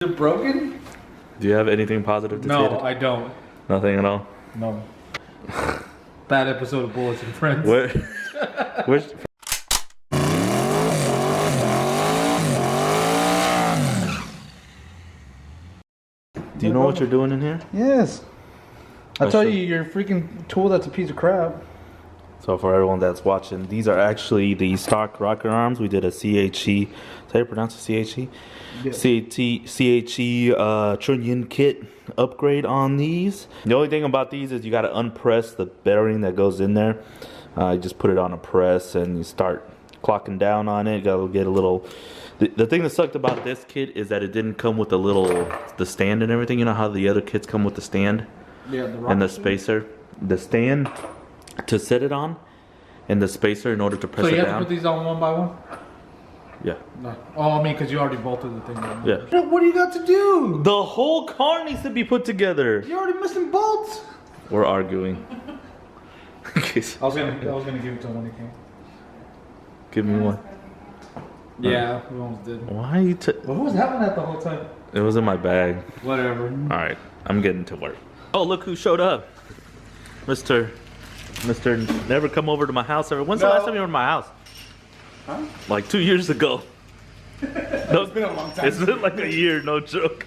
Is it broken? Do you have anything positive to say? No, I don't. Nothing at all? No. Bad episode of Bullets and Friends. Where's... Do you know what you're doing in here? Yes. I tell you, you're a freaking tool that's a piece of crap. So for everyone that's watching, these are actually the stock rocker arms. We did a CHE, how do you pronounce it, CHE? Yeah. CHE Chunyin kit upgrade on these. The only thing about these is you got to unpress the bearing that goes in there. You just put it on a press and you start clocking down on it. Got to get a little... The thing that sucked about this kit is that it didn't come with the stand and everything. You know how the other kits come with the stand? Yeah, and the spacer. The stand to sit it on, and the spacer in order to press it down. So you have to put these on one by one? Yeah. No. Oh, I mean, because you already bolted the thing down. Yeah. What do you got to do? The whole car needs to be put together. You're already missing bolts. We're arguing. I was gonna give it to him when he came. Give me one. Yeah, we almost did. Why you what was having that the whole time? It was in my bag. Whatever. Alright, I'm getting to work. Oh, look who showed up. Mr. Never come over to my house ever. When's the last time you were in my house? Huh? Like 2 years ago. No, it's been a long time. It's been like a year, no joke.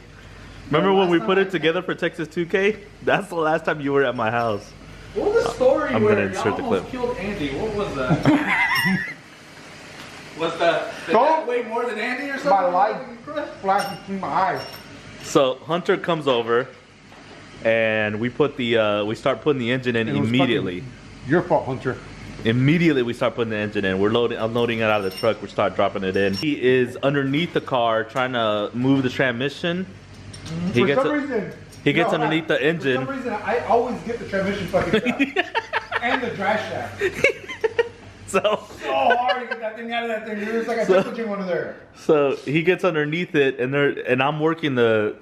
Remember when we put it together for Texas 2K? That's the last time you were at my house. What was the story I'm where gonna insert the clip. Killed Andy? What was that? Was that way more than Andy or something? My light flashed between my eyes. So Hunter comes over, and we put we start putting the engine in immediately. Your fault, Hunter. Immediately we start putting the engine in. We're unloading it out of the truck. We start dropping it in. He is underneath the car trying to move the transmission. He gets underneath the engine. For some reason, I always get the transmission fucking shaft. And the drive shaft. So hard to get that thing out of that thing. There's like a temperature one there. So he gets underneath it, and I'm working the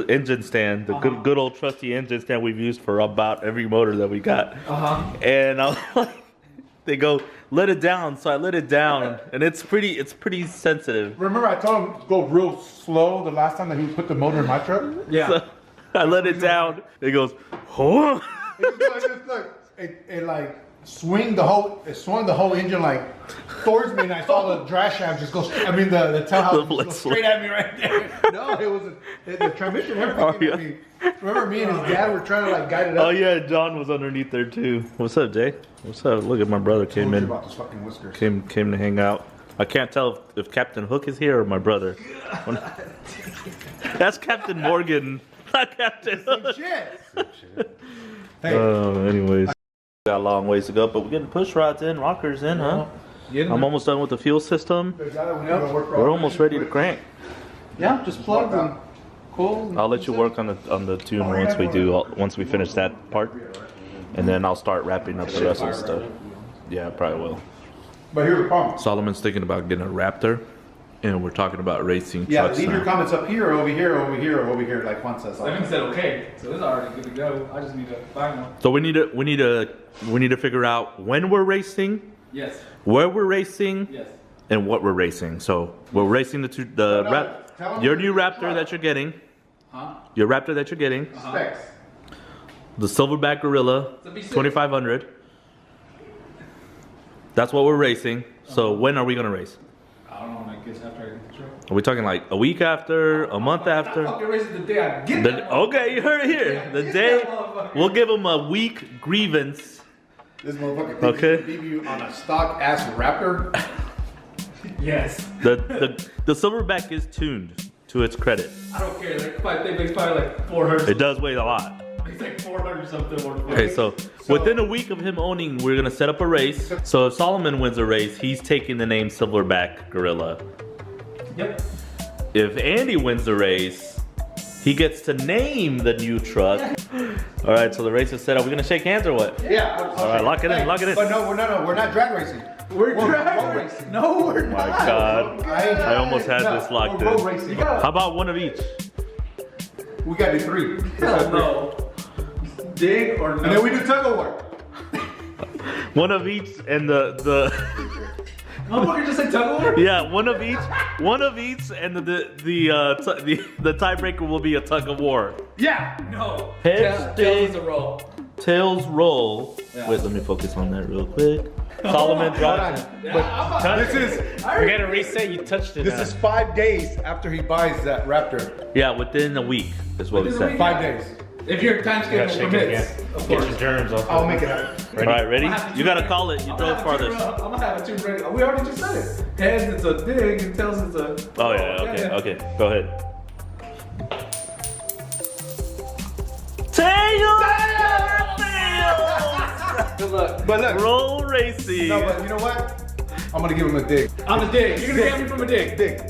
engine stand, the good old trusty engine stand we've used for about every motor that we got. And I'm like, they go, let it down. So I let it down, and it's pretty sensitive. Remember, I told him to go real slow the last time that he put the motor in my truck. Yeah. So I let it down. It goes, oh. It like swung the whole engine like towards me, and I saw the drive shaft just go. I mean the tail house go straight at me right there. No, it was the transmission. Everything at me. Remember, me and his dad were trying to like guide it up. Oh yeah, John was underneath there too. What's up, Jay? What's up? Look at my brother came in. About this fucking whiskers. Came to hang out. I can't tell if Captain Hook is here or my brother. That's Captain Morgan, not Captain Hook. Shit. Hey. Anyways. Got a long ways to go, but we're getting push rods in, rockers in, huh? I'm almost done with the fuel system. We're almost ready to crank. Yeah, just plug them. Cool. I'll let you work on the tune once we finish that part, and then I'll start wrapping up the rest of the stuff. Yeah, I probably will. But here's the problem. Solomon's thinking about getting a Raptor, and we're talking about racing trucks. Yeah, leave your comments up here, over here, over here, or over here, like Juan says. Evan said okay, so it's already good to go. I just need to buy one. So we need to figure out when we're racing. Yes. Where we're racing. Yes. And what we're racing. So we're racing your new Raptor that you're getting. Huh? Your Raptor that you're getting. Specs. The Silverback Gorilla 2500. That's what we're racing. So when are we gonna race? I don't know. I guess after I get the truck. Are we talking like a week after, a month after? I'm racing the day I get it. Okay, you heard it here. The day we'll give them a week grievance. This motherfucker thinks he can beat you on a stock ass Raptor. Yes. The Silverback is tuned to its credit. I don't care. It's probably like 400. It does weigh a lot. It's like 400 something. Okay, so within a week of him owning, we're gonna set up a race. So if Solomon wins a race, he's taking the name Silverback Gorilla. Yep. If Andy wins the race, he gets to name the new truck. All right, so the race is set up. We're gonna shake hands or what? Yeah. All right, lock it in. But no, we're not drag racing. We're drag racing. No, we're not. My God, I almost had this locked in. Road racing. How about one of each? We gotta do 3. Hell no. Dig or no. And then we do tug of war. One of each, and the Motherfucker just said tug of war? Yeah, one of each, and the tiebreaker will be a tug of war. Yeah. No. Heads, Tails is a roll. Tails roll. Yeah. Wait, let me focus on that real quick. Solomon drops. This is We gotta reset. You touched it. this is 5 days after he buys that Raptor. Yeah, within a week is what he Within a said. week? 5 days. If your time You gotta schedule shake it permits. again. Of Get course. your germs off. I'll make it happen. All right, ready? I'm gonna have You to gotta choose- call it. You I'm throw it gonna have to farthest. choose- I'm gonna have a two ready. We already just said it. Heads it's a dig and tails it's a. Oh yeah, okay, okay. Go ahead. Tails! Good luck. But look. Roll racing. No, but you know what? I'm gonna give him a dig. On the dig. You're gonna get me from a dig. Dig.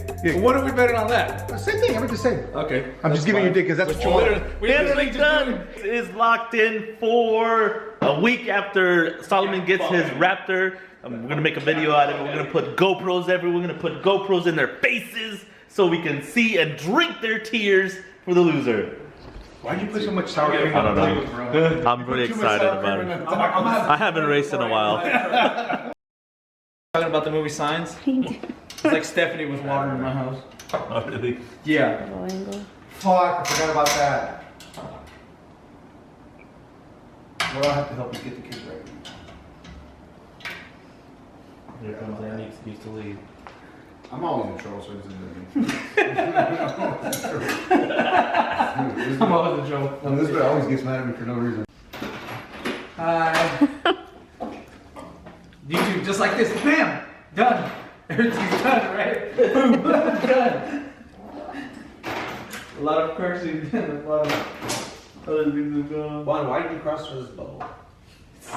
What are we betting on that? Same thing. I'm just saying. Okay. I'm just giving you a dig because that's what you want. Anthony Dunn is locked in for a week after Solomon gets his Raptor. We're gonna make a video out of it. We're gonna put GoPros everywhere. We're gonna put GoPros in their faces so we can see and drink their tears for the loser. Why'd you put so much sour cream I on don't the know. plate, bro? I'm really excited about it. I haven't raced in a while. Talking about the movie Signs. It's like Stephanie was watering my house. Oh, really? Yeah. Fuck, I forgot about that. Well, I'll have to help you get the kids ready. Here comes any excuse to leave. I'm always in trouble, so it doesn't I'm always a joke. This guy always gets mad at me for no reason. Hi. You do just like this. Bam! Done. Everything's done, right? Boom. Done. A lot of cursing and a lot of other things have gone. Juan, why did you cross through this bubble? Now,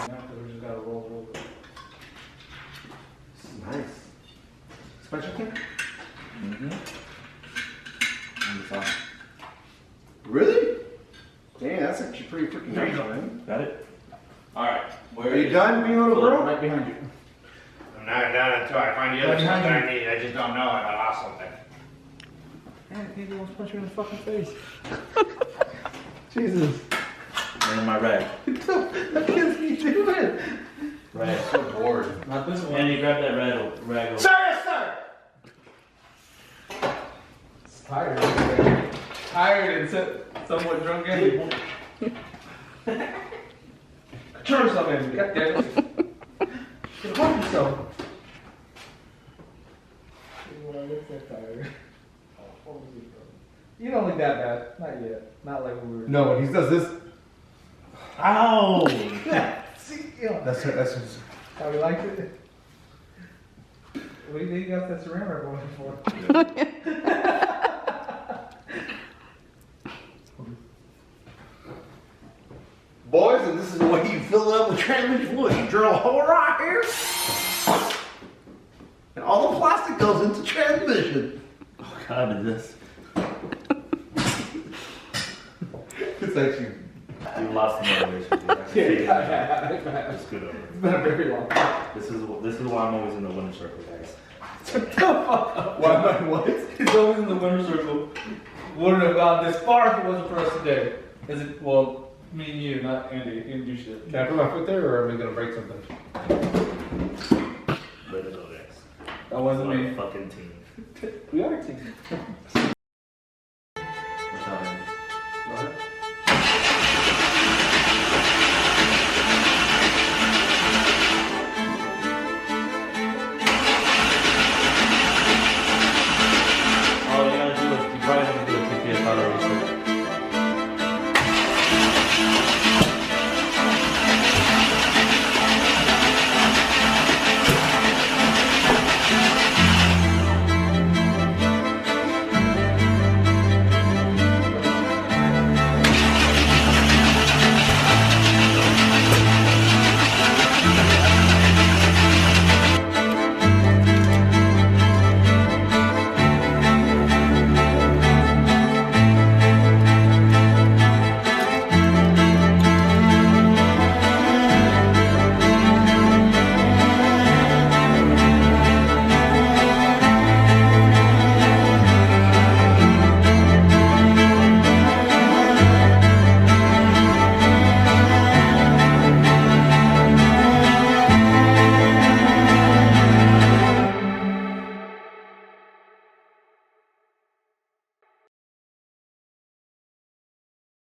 'cause we just gotta roll real quick. This is nice. Special thing? Really? Damn, that's actually pretty freaking nice, man. Got it? Alright. Are you done being a little girl? Right behind you. I'm not done until I find the other stuff that I need. I just don't know if I lost something. Man, he wants to punch you in the fucking face. Jesus. And my rag. What can he do it? Rag. So bored. Not this one. And you grab that rag over. Sir, sir! It's tired. Tired and somewhat drunk and turn yourself in. God damn it. Get hold yourself. When I look so tired. You don't look that bad. Not yet. Not like we were. No, when he does this, Ow! Yeah. See, yeah. that's his. How we liked it. What do you think you got that saran wrap going for? Boys, and this is the way you fill it up with transmission fluid. You drill a hole right here, and all the plastic goes into transmission. Oh God, is this? It's actually. You lost the motivation. Yeah. It's good over. It's been a very long time. This is why I'm always in the winner circle, guys. What? He's always in the winner's circle. Wouldn't have gone this far if it wasn't for us today. Is it? Well, me and you, not Andy. You didn't do shit. Can I put my foot there, or are we gonna break something? Way to go, guys. That wasn't What a me. fucking team. We are a team. What's up, Andy? What?